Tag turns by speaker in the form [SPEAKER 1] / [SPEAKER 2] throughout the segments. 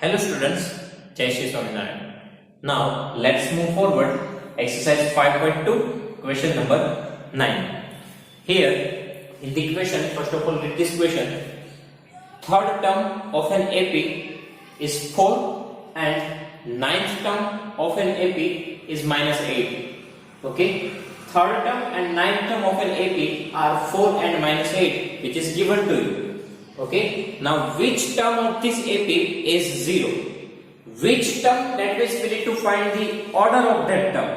[SPEAKER 1] Hello students, Jai Shri Swaminarayan. Now let's move forward. Exercise 5.2, question number 9. Here in the question, first of all read this question. Third term of an AP is 4 and ninth term of an AP is minus 8. Okay, third term and ninth term of an AP are 4 and minus 8, which is given to you. Okay, now which term of this AP is 0? Which term, that means we need to find the order of that term.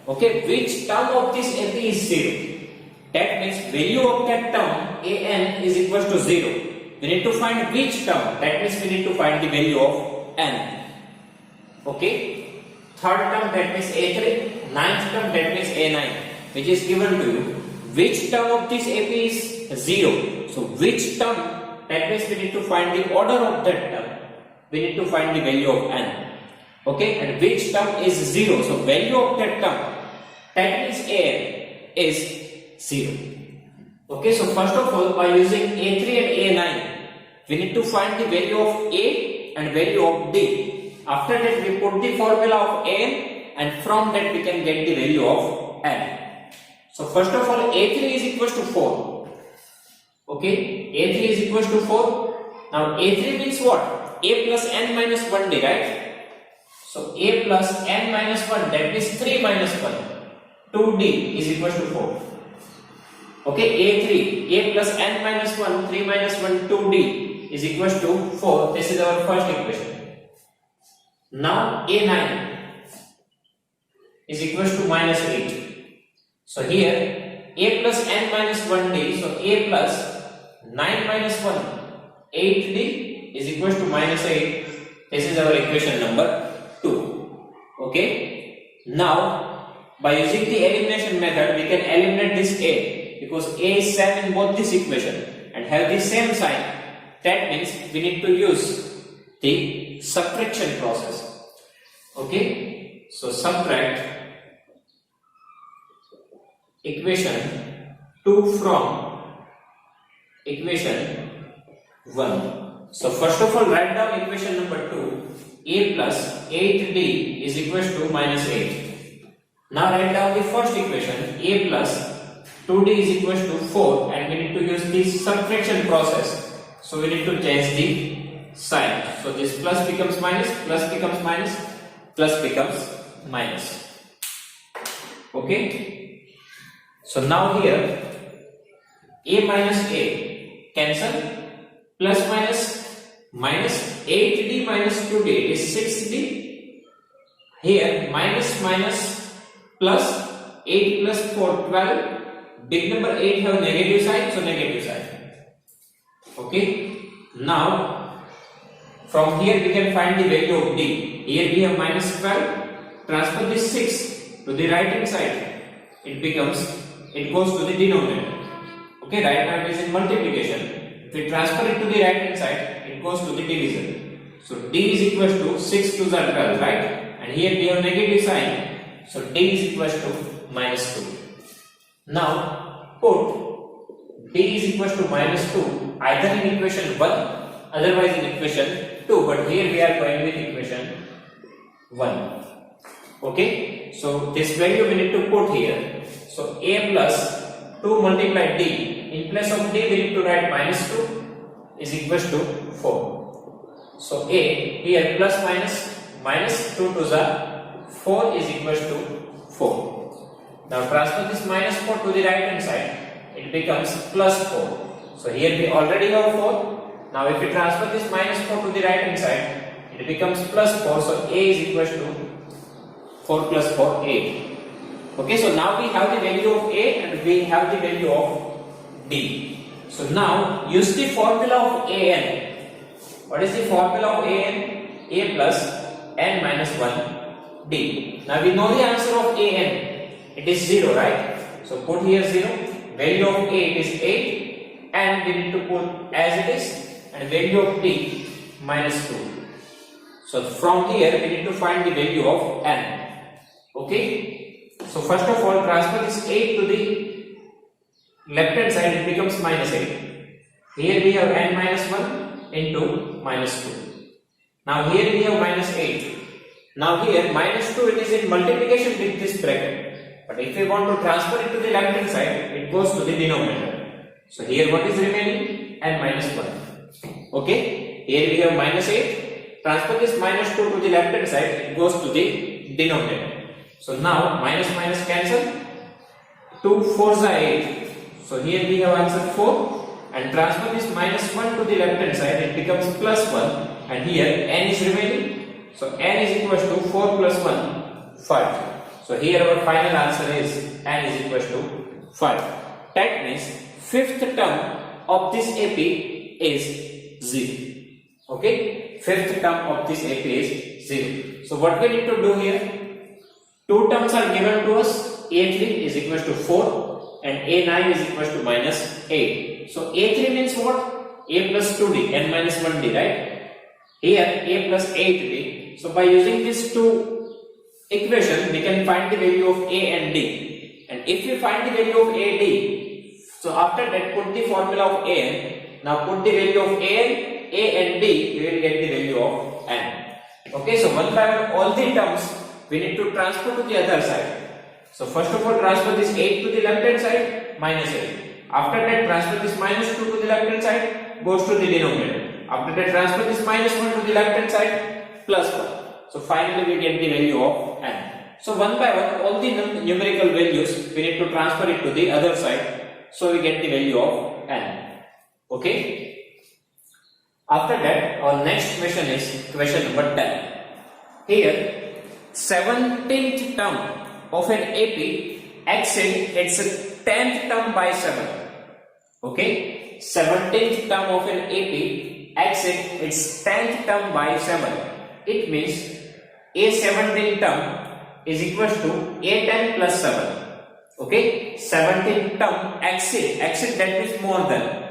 [SPEAKER 1] Okay, which term of this AP is 0? That means value of that term an is equal to 0. We need to find which term, that means we need to find the value of n. Okay, third term that means a3, ninth term that means a9, which is given to you. Which term of this AP is 0? So which term, that means we need to find the order of that term. We need to find the value of n. Okay, and which term is 0? So value of that term, that means an is 0. Okay, so first of all, by using a3 and a9, we need to find the value of a and value of d. After that, we put the formula of n, and from that we can get the value of n. So first of all, a3 is equal to 4. Okay, a3 is equal to 4. Now a3 means what? A plus n minus 1d, right? So a plus n minus 1, that means 3 minus 1. 2d is equal to 4. Okay, a3, a plus n minus 1, 3 minus 1, 2d is equal to 4. This is our first equation. Now a9 is equal to minus 8. So here a plus n minus 1d, so a plus 9 minus 1, 8d is equal to minus 8. This is our equation number 2. Okay. Now, by using the elimination method, we can eliminate this a, because a is same in both this equation and have the same sign. That means we need to use the subtraction process. Okay. So subtract equation 2 from equation 1. So first of all, write down equation number 2. A plus 8d is equal to minus 8. Now write down the first equation. A plus 2d is equal to 4, and we need to use the subtraction process. So we need to change the sign. So this plus becomes minus, plus becomes minus, plus becomes minus. Okay. So now here a minus a cancel, plus minus minus 8d minus 2d is 6d. Here minus minus plus 8 plus 4, 12. Big number 8 have negative sign, so negative sign. Okay. Now from here we can find the value of d. Here we have minus 12. Transfer this 6 to the right hand side. It goes to the denominator. Okay, right now it is in multiplication. If we transfer it to the right hand side, it goes to the division. So d is equal to 6 to the 12, right? And here we have negative sign. So d is equal to minus 2. Now put d is equal to minus 2 either in equation 1, otherwise in equation 2. But here we are going with equation 1. Okay, so this value we need to put here. So a plus 2 multiplied d. In place of d, we need to write minus 2 is equal to 4. So a here plus minus 2 to the 4 is equal to 4. Now transfer this minus 4 to the right hand side. It becomes plus 4. So here we already have 4. Now if we transfer this minus 4 to the right hand side, it becomes plus 4. So a is equal to 4 plus 4, 8. Okay, so now we have the value of a and we have the value of d. So now use the formula of an. What is the formula of an? A plus n minus 1 d. Now we know the answer of an. It is 0, right? So put here 0. Value of a is 8, and we need to put as it is, and value of d minus 2. So from here we need to find the value of n. Okay. So first of all, transfer this 8 to the left hand side, it becomes minus 8. Here we have n minus 1 into minus 2. Now here we have minus 8. Now here minus 2, it is in multiplication with this bracket. But if we want to transfer it to the left hand side, it goes to the denominator. So here what is remaining? N minus 1. Okay. Here we have minus 8. Transfer this minus 2 to the left hand side, it goes to the denominator. So now minus minus cancel. 2 4s are 8. So here we have answer 4. And transfer this minus 1 to the left hand side, it becomes plus 1. And here n is remaining. So n is equal to 4 plus 1, 5. So here our final answer is n is equal to 5. That means fifth term of this AP is 0. Okay, fifth term of this AP is 0. So what we need to do here? Two terms are given to us. A3 is equal to 4 and A9 is equal to minus 8. So A3 means what? A plus 2D, n minus 1D, right? Here A plus 8D. So by using these two equations, we can find the value of A and D. And if we find the value of AD, so after that put the formula of AN. Now put the value of AN, A and D, we will get the value of N. Okay, so one by one all the terms we need to transfer to the other side. So first of all transfer this 8 to the left hand side, minus 8. After that transfer this minus 2 to the left hand side, goes to the denominator. After that transfer this minus 1 to the left hand side, plus 1. So finally we get the value of n. So one by one all the numerical values we need to transfer it to the other side. So we get the value of n. Okay. After that our next question is question number 10. Here 17th term of an AP exceeds its 10th term by 7. Okay. 17th term of an AP exceeds its 10th term by 7. It means A17 term is equal to A10 plus 7. Okay, 17 term exceed that means more than.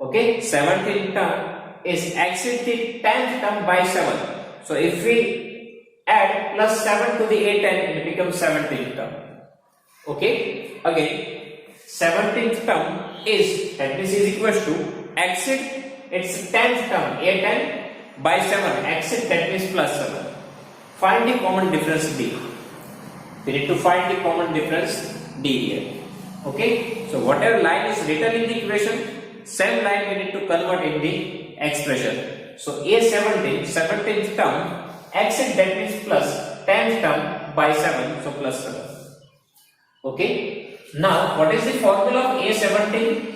[SPEAKER 1] Okay, 17 term is exceed the 10th term by 7. So if we add plus 7 to the A10, it becomes 17th term. Okay, again 17th term is that means is equal to exceed its 10th term A10 by 7, exceed that means plus 7. Find the common difference D. We need to find the common difference D here. Okay, so whatever line is written in the equation, same line we need to convert in the expression. So A17, 17th term, exceed that means plus 10th term by 7, so plus 7. Okay, now what is the formula of A17?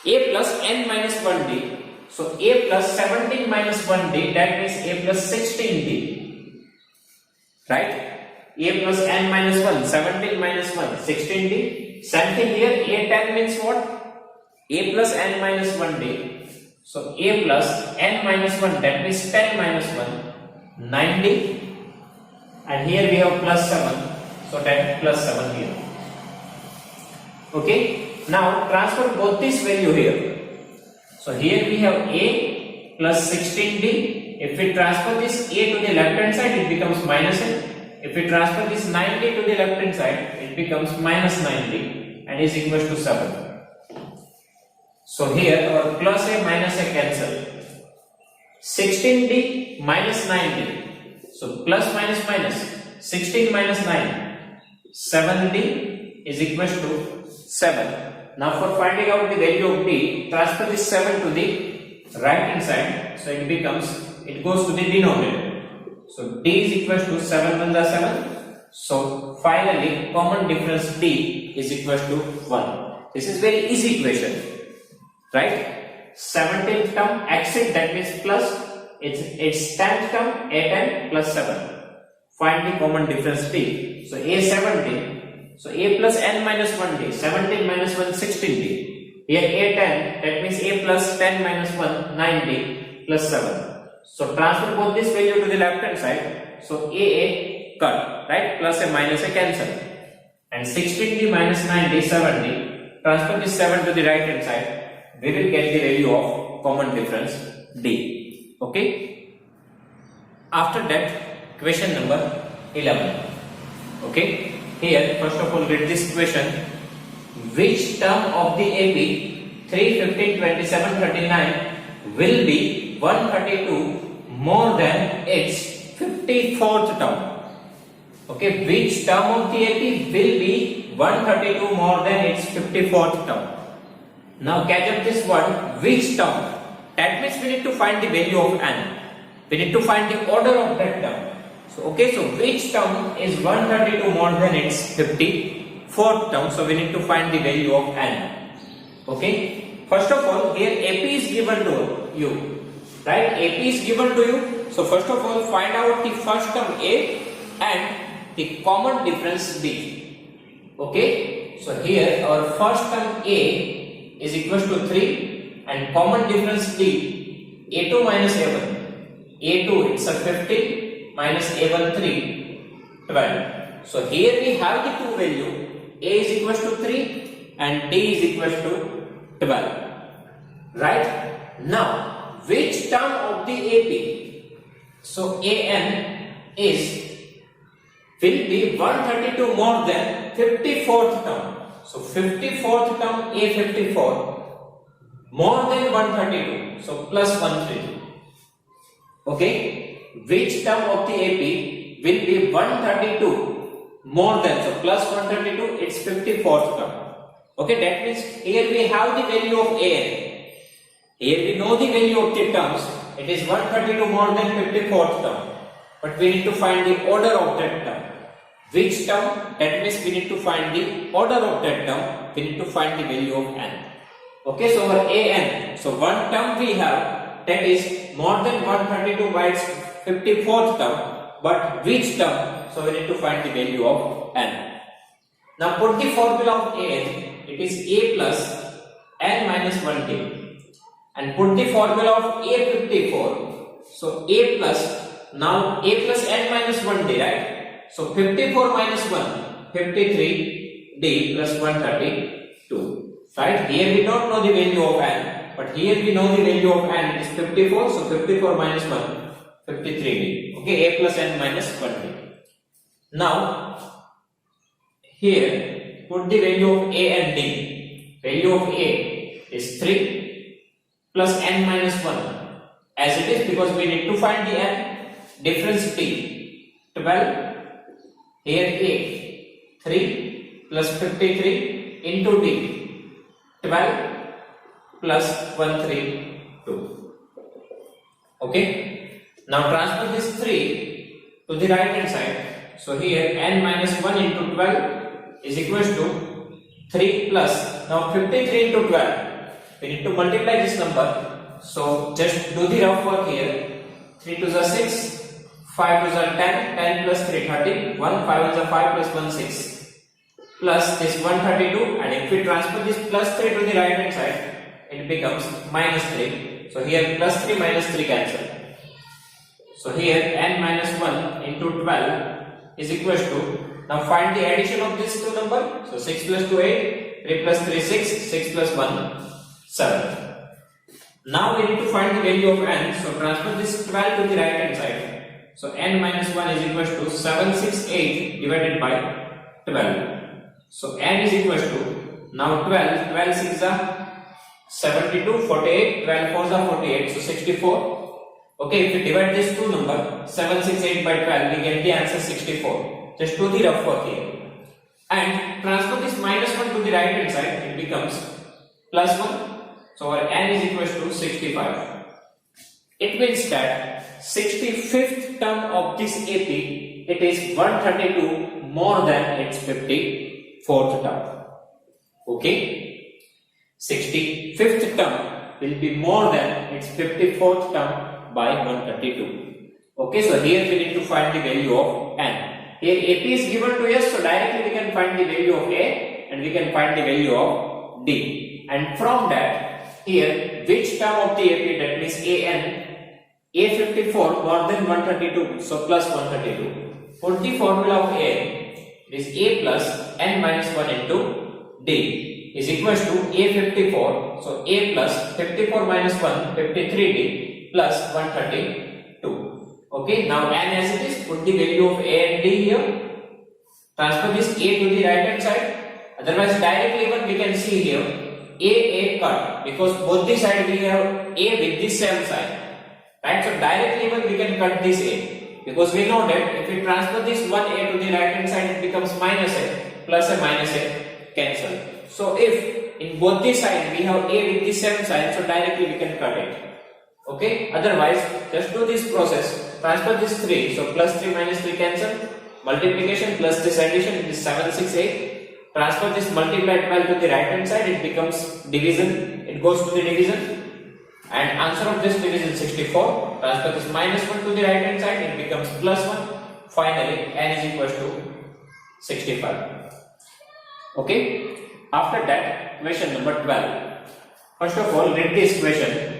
[SPEAKER 1] A plus n minus 1D. So A plus 17 minus 1D, that means A plus 16D. Right? A plus n minus 1, 17 minus 1, 16D. Same thing here, A10 means what? A plus n minus 1D. So A plus n minus 1, that means 10 minus 1, 9D. And here we have plus 7, so that plus 7 here. Okay, now transfer both this value here. So here we have A plus 16D. If we transfer this A to the left hand side, it becomes minus A. If we transfer this 9D to the left hand side, it becomes minus 9D and is equal to 7. So here our plus A minus A cancel. 16D minus 9D. So plus minus minus. 16 minus 9. 7D is equal to 7. Now for finding out the value of D, transfer this 7 to the right hand side. So it goes to the denominator. So D is equal to 7 1 the 7. So finally common difference D is equal to 1. This is very easy equation. Right? 17th term exceed, that means plus its 10th term A10 plus 7. Find the common difference D. So A17. So A plus n minus 1D. 17 minus 1 16D. Here A10, that means A plus 10 minus 1 9D plus 7. So transfer both this value to the left hand side. So AA cut, right? Plus a minus a cancel. And 16D minus 9D 7D. Transfer this 7 to the right hand side. We will get the value of common difference D. Okay. After that, question number 11. Okay. Here, first of all, read this question. Which term of the AP 3, 15, 27, 39 will be 132 more than its 54th term. Okay, which term of the AP will be 132 more than its 54th term? Now catch up this word, which term? That means we need to find the value of n. We need to find the order of that term. So okay, so which term is 132 more than its 54th term? So we need to find the value of n. Okay, first of all, here AP is given to you, right? AP is given to you. So first of all, find out the first term A and the common difference B. Okay, so here our first term A is equals to 3 and common difference B, A2 minus A1. A2 it's a 50 minus A1 3, 12. So here we have the two value, A is equals to 3 and D is equals to 12. Right? Now, which term of the AP? So AN will be 132 more than 54th term. So 54th term A54 more than 132. So plus 132. Okay. Which term of the AP will be 132 more than, so plus 132, it's 54th term. Okay, that means here we have the value of AN. Here we know the value of the terms. It is 132 more than 54th term. But we need to find the order of that term. Which term? That means we need to find the order of that term. We need to find the value of n. Okay, so our AN. So one term we have that is more than 132 by its 54th term. But which term? So we need to find the value of n. Now put the formula of AN. It is A plus n minus 1t. And put the formula of A54. So A plus, now A plus n minus 1d, right? So 54 minus 1, 53d plus 132. Right? Here we don't know the value of n, but here we know the value of n is 54. So 54 minus 1, 53d. Okay, A plus n minus 1d. Now, here put the value of A and D. Value of A is 3 plus n minus 1 as it is, because we need to find the n. Difference D 12. Here A 3 plus 53 into D 12 plus 132. Okay. Now transfer this 3 to the right hand side. So here n minus 1 into 12 is equals to 3 plus, now 53 into 12. We need to multiply this number. So just do the rough work here. 3 to the 6, 5 to the 10, 10 plus 3 30, 1 5 to the 5 plus 1 6 plus this 132, and if we transfer this plus 3 to the right hand side, it becomes minus 3. So here plus 3 minus 3 cancel. So here n minus 1 into 12 is equals to, now find the addition of these two numbers. So 6 plus 2 8, 3 plus 3 6, 6 plus 1 7. Now we need to find the value of n. So transfer this 12 to the right hand side. So n minus 1 is equals to 768 divided by 12. So n is equals to, now 12, 12 6 are 72, 48, 12 4 are 48, so 64. Okay, if we divide these two numbers, 768 by 12, we get the answer 64. Just do the rough work here. And transfer this minus 1 to the right hand side, it becomes plus 1. So our n is equals to 65. It means that 65th term of this AP, it is 132 more than its 54th term. Okay? 65th term will be more than its 54th term by 132. Okay, so here we need to find the value of n. Here AP is given to us, so directly we can find the value of A and we can find the value of D. And from that, here which term of the AP, that means AN, A54 more than 132, so plus 132. Put the formula of A, it is A plus n minus 1 into D is equals to A54, so A plus 54 minus 1, 53D plus 132. Okay, now n as it is, put the value of A and D here. Transfer this A to the right hand side. Otherwise, directly even we can see here A cut, because both the side we have A with this same sign. right? So directly even we can cut this a, because we know that if we transfer this 1a to the right hand side, it becomes minus a, plus a minus a cancel. So if in both the side we have a with the same sign, so directly we can cut it. Okay, otherwise just do this process, transfer this 3, so plus 3 minus 3 cancel, multiplication plus this addition, it is 7 6 8, transfer this multiplied 12 to the right hand side, it becomes division, it goes to the division, and answer of this division 64, transfer this minus 1 to the right hand side, it becomes plus 1, finally n is equals to 65. Okay, after that question number 12. First of all, read this question.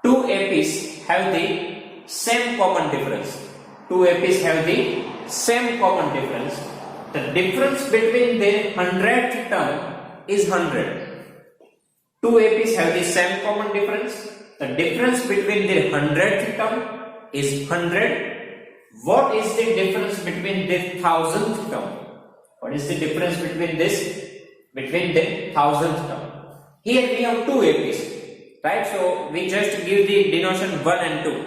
[SPEAKER 1] Two APs have the same common difference. Two APs have the same common difference. The difference between their 100th term is 100. Two APs have the same common difference. The difference between their 100th term is 100. What is the difference between their 1000th term? What is the difference between this? Between the 1000th term. Here we have two APs. Right, so we just give the denotation 1 and 2.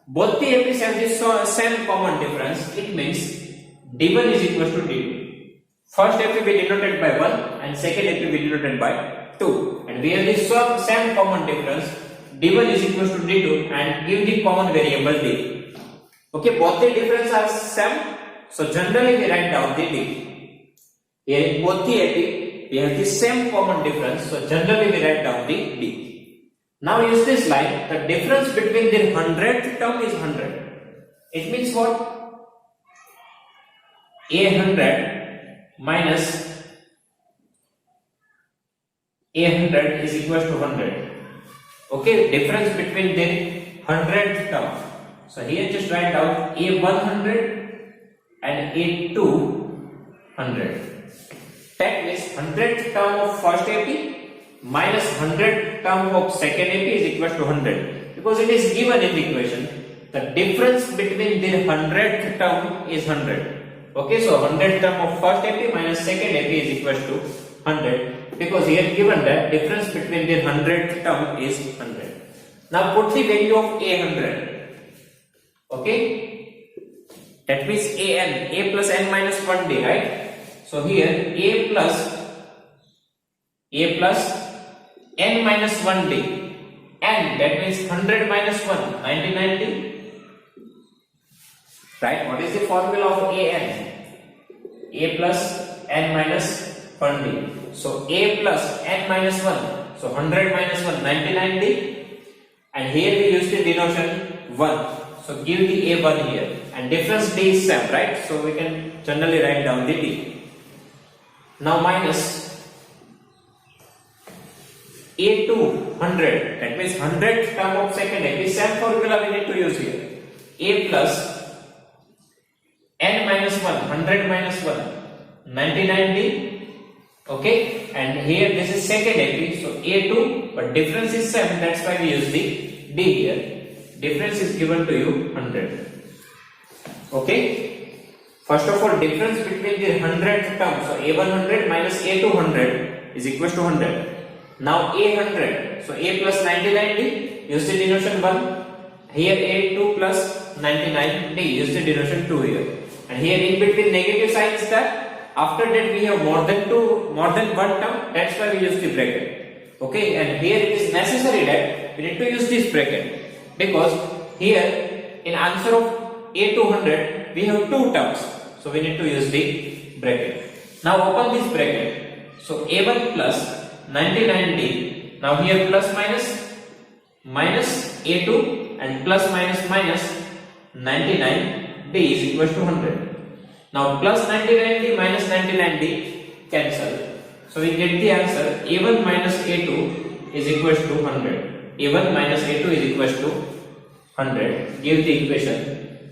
[SPEAKER 1] Both the APs have the same common difference. It means D1 is equal to D2. First AP will be denoted by 1 and second AP will be denoted by 2. And we have the same common difference. D1 is equal to D2 and give the common variable D. Okay, both the difference are same. So generally we write down the D. Here in both the AP we have the same common difference, so generally we write down the D. Now use this line, the difference between the 100th term is 100. It means what? A100 minus A100 is equal to 100. Okay, difference between the 100th term. So here just write down A100 and A200. That means 100th term of first AP minus 100th term of second AP is equal to 100. Because it is given in the equation, the difference between the 100th term is 100. Okay, so 100th term of first AP minus second AP is equal to 100. Because here given that difference between the 100th term is 100. Now put the value of A100. Okay, that means A plus n minus 1d, right? So here A plus n minus 1d, n that means 100 minus 1, 99d. Right? What is the formula of an? A plus n minus 1d. So A plus n minus 1, so 100 minus 1, 99d. And here we use the denotation 1. So give the A1 here. And difference d is same, right? So we can generally write down the d. Now minus A200, that means 100th term of second AP, same formula we need to use here. A plus n minus 1, 100 minus 1, 99d. Okay, and here this is second AP, so A2, but difference is same, that's why we use the d here. Difference is given to you 100. Okay. First of all, difference between the 100th term, so A100 minus A200 is equal to 100. Now A100, so A plus 99d, use the denotation 1. Here A2 plus 99d, use the denotation 2 here. And here in between negative sign is that. After that we have more than one term, that's why we use the bracket. Okay, and here it is necessary that we need to use this bracket. Because here in answer of A200, we have two terms. So we need to use the bracket. Now open this bracket. So A1 plus 99d. Now here plus minus A2 and plus minus 99d is equal to 100. Now plus 99d minus 99d cancel. So we get the answer A1 minus A2 is equal to 100. A1 minus A2 is equal to 100. Give the equation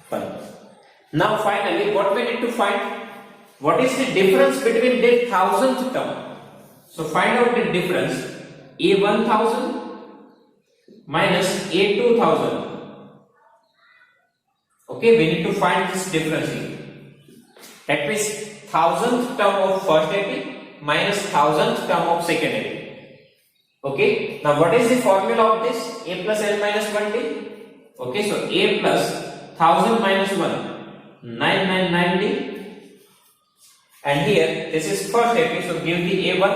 [SPEAKER 1] 5. Now finally what we need to find? What is the difference between the 1000th term? So find out the difference. A1000 minus A2000. Okay, we need to find this difference here. That means 1000th term of first AP minus 1000th term of second AP. Okay, now what is the formula of this? A plus n minus 1d. Okay, so a plus 1000 minus 1, 999d. And here this is first AP, so give the a1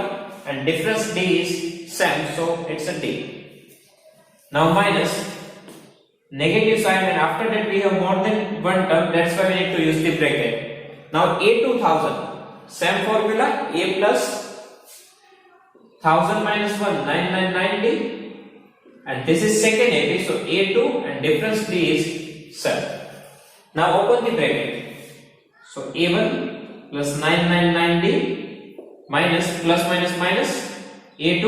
[SPEAKER 1] and difference d is same, so it's a d. Now minus negative sign, and after that we have more than one term, that's why we need to use the bracket. Now a2000, same formula, a plus 1000 minus 1, 999d, and this is second AP, so a2 and difference d is 7. Now open the bracket, so a1 plus 999d minus plus minus minus a2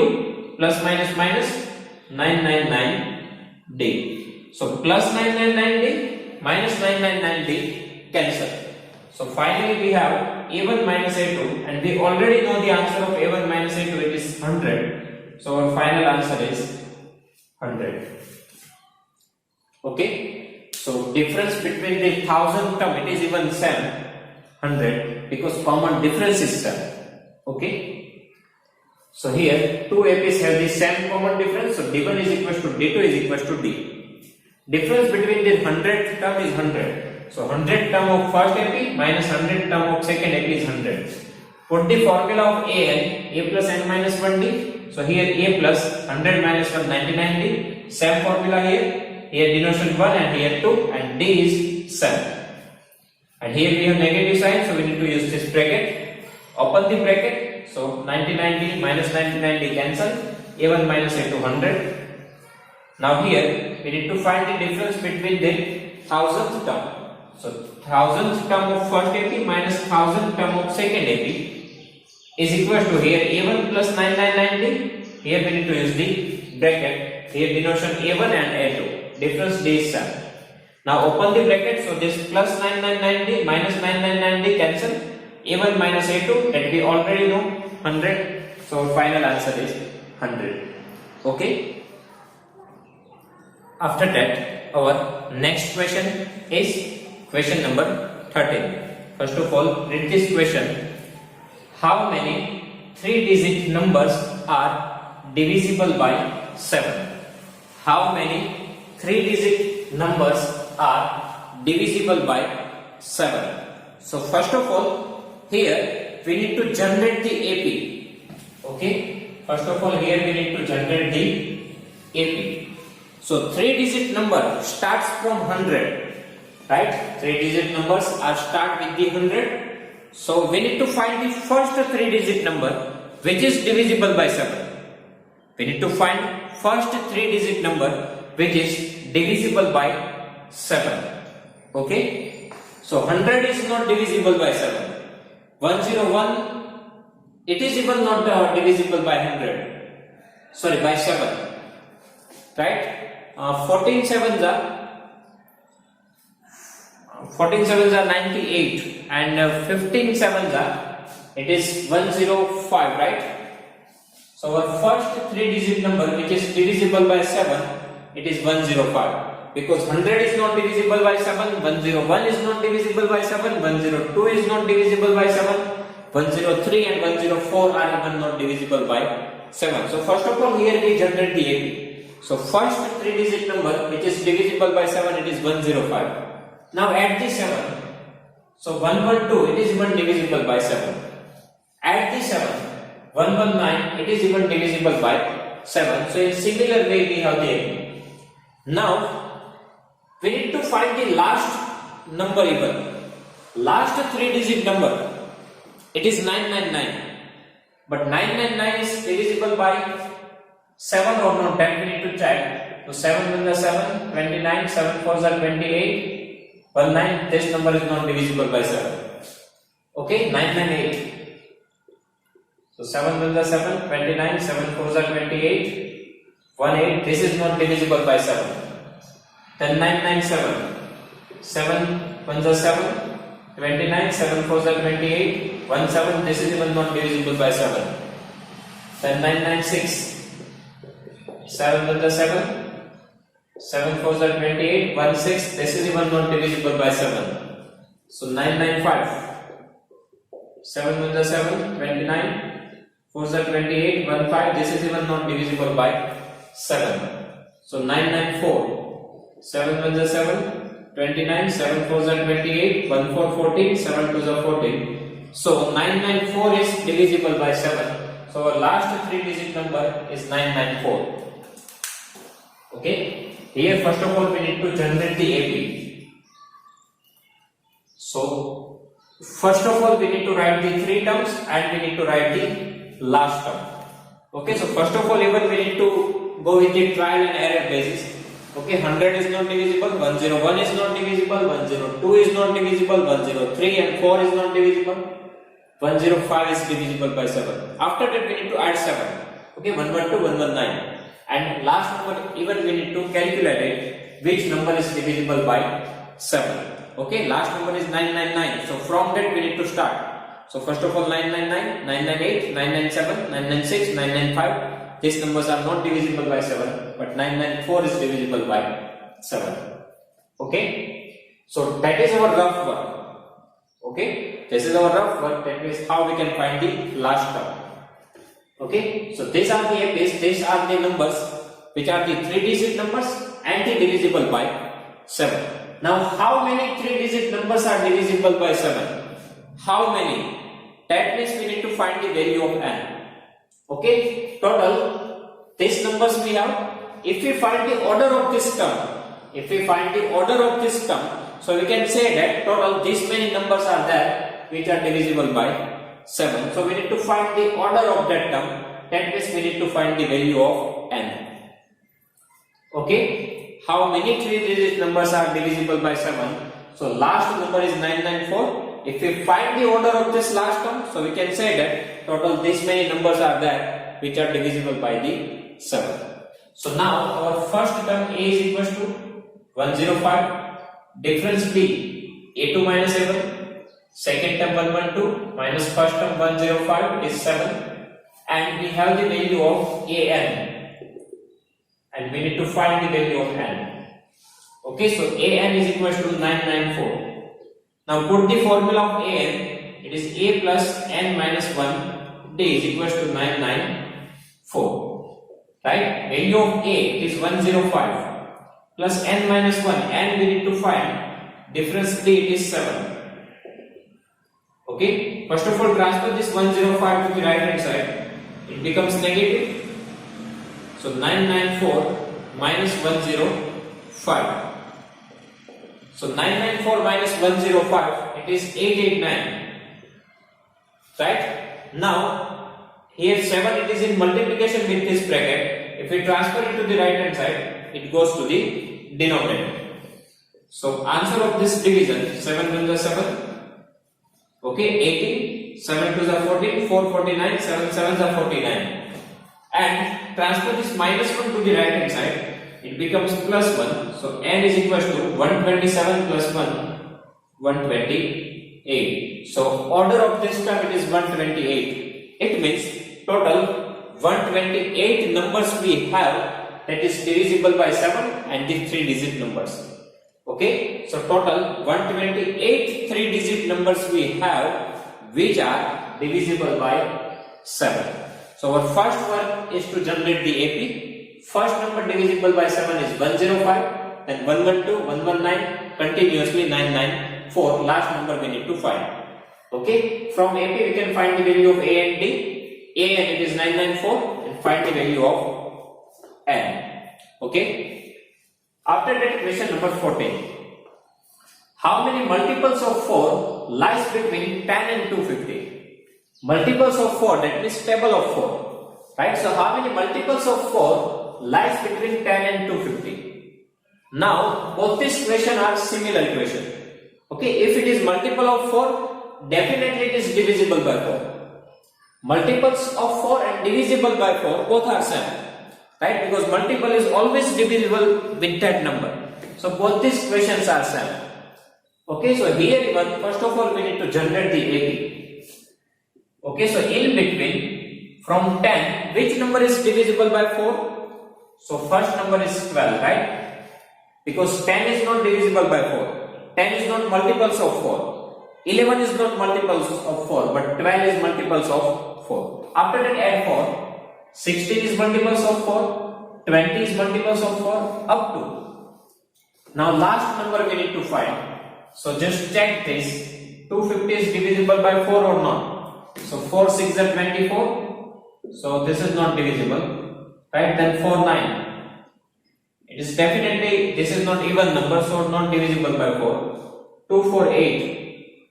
[SPEAKER 1] plus minus minus 999d. So plus 999d minus 999d cancel. So finally we have a1 minus a2, and we already know the answer of a1 minus a2, it is 100. So our final answer is 100. Okay, so difference between the 1000 term, it is even same, 100, because common difference is same. Okay, so here two APs have the same common difference, so d1 is equal to d2 is equal to d. Difference between the 100 term is 100. So 100 term of first AP minus 100 term of second AP is 100. Put the formula of a plus n minus 1d. So here a plus 100 minus 1, 99d. Same formula here. Here denotation 1 and here 2, and d is 7. And here we have negative sign, so we need to use this bracket. Open the bracket. So 99d minus 99d cancel. a1 minus a2 100. Now here we need to find the difference between the 1000th term. So 1000th term of first AP minus 1000th term of second AP is equal to here a1 plus 999d. Here we need to use the bracket. Here denotation a1 and a2. Difference d is 7. Now open the bracket. So this plus 999d minus 999d cancel. a1 minus a2, that we already know, 100. So final answer is 100. Okay. After that, our next question is question number 13. First of all, read this question. How many 3-digit numbers are divisible by 7? How many 3-digit numbers are divisible by 7? So first of all, here we need to generate the AP. Okay. First of all, here we need to generate the AP. So 3-digit number starts from 100, right? 3-digit numbers are start with the 100. So we need to find the first 3-digit number which is divisible by 7. We need to find first 3-digit number which is divisible by 7. Okay? So 100 is not divisible by 7. 101, it is even not divisible by 100. Sorry, by 7. Right? 14 sevens are 98, and 15 sevens are, it is 105, right? So our first 3-digit number which is divisible by 7, it is 105, because 100 is not divisible by 7, 101 is not divisible by 7, 102 is not divisible by 7, 103 and 104 are even not divisible by 7. So first of all, here we generate the AP. So first 3-digit number which is divisible by 7, it is 105. Now add the 7. So 112, it is even divisible by 7. Add the 7. 119, it is even divisible by 7. So in similar way we have the AP. Now we need to find the last number even. Last 3-digit number, it is 999. But 999 is divisible by 7 or not, that we need to check. So 7 with the 7, 29, 7 4s are 28, 19, this number is not divisible by 7. Okay, 998. So 7 with the 7, 29, 7 4s are 28, 18, this is not divisible by 7. Then 997, 7 1s are 7, 29, 7 4s are 28, 17, this is even not divisible by 7. Then 996, 7 with the 7, 7 4s are 28, 16, this is even not divisible by 7. So 995, 7 with the 7, 29, 4 is 28, 1 5. This is even not divisible by 7. So 994, 7 1 is 7, 29, 7 4 is 28, 1 4 14, 7 2 is 14. So 994 is divisible by 7. So our last 3 digit number is 994. Okay. Here first of all we need to generate the AP. So first of all we need to write the 3 terms and we need to write the last term. Okay. So first of all even we need to go with the trial and error basis. Okay, 100 is not divisible, 101 is not divisible, 102 is not divisible, 103 and 4 is not divisible, 105 is divisible by 7. After that we need to add 7. Okay, 112, 119. And last number even we need to calculate it, which number is divisible by 7. Okay, last number is 999. So from that we need to start. So first of all 999, 998, 997, 996, 995. These numbers are not divisible by 7, but 994 is divisible by 7. Okay. So that is our rough work. Okay. This is our rough work. That means how we can find the last term. Okay. So these are the APs. These are the numbers which are the 3-digit numbers and the divisible by 7. Now how many 3-digit numbers are divisible by 7? How many? That means we need to find the value of n. Okay, total these numbers we have. If we find the order of this term, so we can say that total these many numbers are there which are divisible by 7. So we need to find the order of that term. That means we need to find the value of n. Okay, how many 3-digit numbers are divisible by 7? So last number is 994. If we find the order of this last term, so we can say that total these many numbers are there which are divisible by the 7. So now our first term A is equals to 105, difference B A2 minus A1, second term 112 minus first term 105 is 7, and we have the value of AN and we need to find the value of n. Okay, so AN is equals to 994. Now put the formula of AN, it is A plus n minus 1 D is equals to 994. Right? Value of A is 105 plus n minus 1, and we need to find difference D, it is 7. Okay, first of all transfer this 105 to the right hand side, it becomes negative. So 994 minus 105. So 994 minus 105, it is 889. Right? Now, here 7, it is in multiplication with this bracket. If we transfer it to the right hand side, it goes to the denominator. So answer of this division, 7 1 is 7. Okay, 18, 7 2 is 14, 4 49, 7 7 is 49. And transfer this minus 1 to the right hand side, it becomes plus 1. So n is equals to 127 plus 1, 128. So order of this term, it is 128. It means total 128 numbers we have that is divisible by 7 and the 3-digit numbers. Okay, so total 128 3-digit numbers we have which are divisible by 7. So our first one is to generate the AP. First number divisible by 7 is 105, then 112, 119, continuously 994. Last number we need to find. Okay, from AP we can find the value of A and D. A and it is 994, and find the value of N. Okay, after that question number 14. How many multiples of 4 lies between 10 and 250? Multiples of 4, that means table of 4. Right, so how many multiples of 4 lies between 10 and 250? Now both these questions are similar question. Okay, if it is multiple of 4, definitely it is divisible by 4. Multiples of 4 and divisible by 4 both are same, right? Because multiple is always divisible with that number. So both these questions are same. Okay, so here even first of all we need to generate the AP. Okay, so in between from 10, which number is divisible by 4? So first number is 12, right? Because 10 is not divisible by 4. 10 is not multiples of 4. 11 is not multiples of 4, but 12 is multiples of 4. 4. After that add 4. 16 is multiples of 4. 20 is multiples of 4 up to. Now last number we need to find. So just check this. 250 is divisible by 4 or not. So 4 6 are 24. So this is not divisible. Right? Then 4 9. It is definitely, this is not even number, so not divisible by 4. 2 4 8.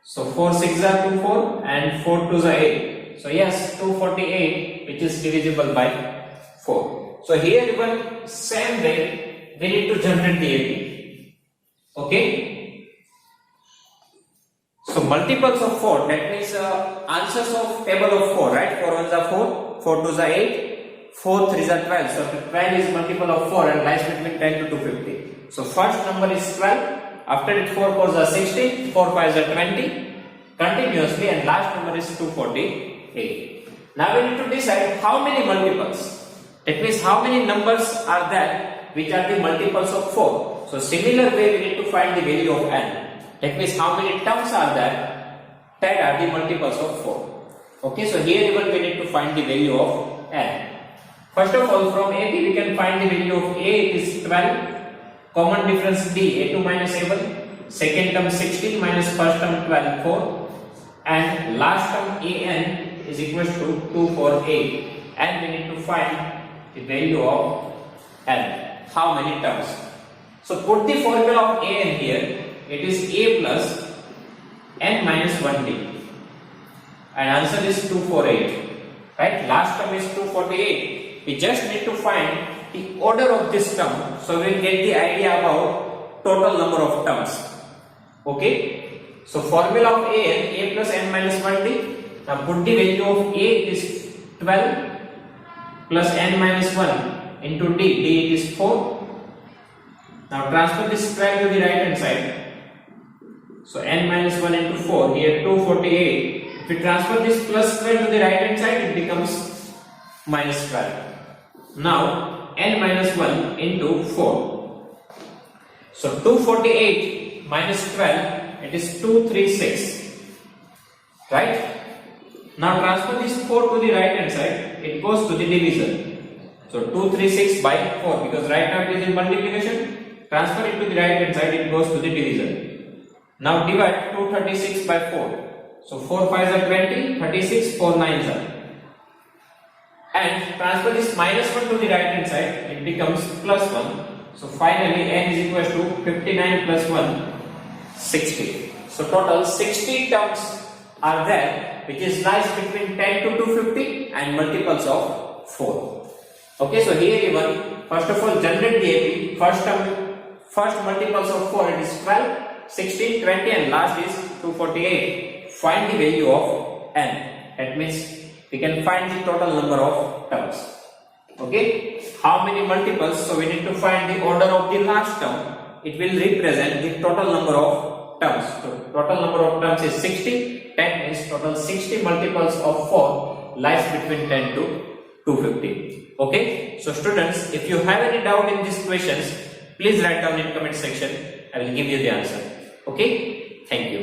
[SPEAKER 1] So 4 6 are 2 4 and 4 2s are 8. So yes, 248 which is divisible by 4. So here even same way we need to generate the AP. Okay. So multiples of 4, that means answers of table of 4, right? 4 1s are 4, 4 2s are 8. 4 3s are 12, so 12 is multiple of 4 and lies between 10 to 250. So first number is 12, after it 4 4s are 16, 4 5s are 20, continuously, and last number is 248. Now we need to decide how many multiples, that means how many numbers are there which are the multiples of 4. So similar way we need to find the value of n, that means how many terms are there that are the multiples of 4. Okay, so here even we need to find the value of n. First of all, from AP we can find the value of A is 12, common difference D, A2 minus A1, second term 16 minus first term 12, 4, and last term AN is equal to 248, and we need to find the value of N, how many terms. So put the formula of AN here, it is A plus N minus 1D, and answer is 248, right? Last term is 248. We just need to find the order of this term, so we will get the idea about total number of terms. Okay, so formula of A plus n minus 1D. Now put the value of A is 12 plus n minus 1 into D is 4. Now transfer this 12 to the right hand side. So n minus 1 into 4, here 248. If we transfer this plus 12 to the right hand side, it becomes minus 12. Now n minus 1 into 4. So 248 minus 12, it is 236. Right? Now transfer this 4 to the right hand side, it goes to the division. So 236 by 4, because right now it is in multiplication. Transfer it to the right hand side, it goes to the division. Now divide 236 by 4. So 4 5s are 20, 36, 4 9s are. And transfer this minus 1 to the right hand side, it becomes plus 1. So finally n is equal to 59 plus 1, 60. So total 60 terms are there, which is lies between 10 to 250 and multiples of 4. Okay, so here even first of all generate the AP. First multiples of 4, it is 12, 16, 20, and last is 248. Find the value of n. That means we can find the total number of terms. Okay, how many multiples? So we need to find the order of the last term. It will represent the total number of terms. So total number of terms is 60. That means total 60 multiples of 4 lies between 10 to 250. Okay, so students, if you have any doubt in these questions, please write down in comment section. I will give you the answer. Okay, thank you.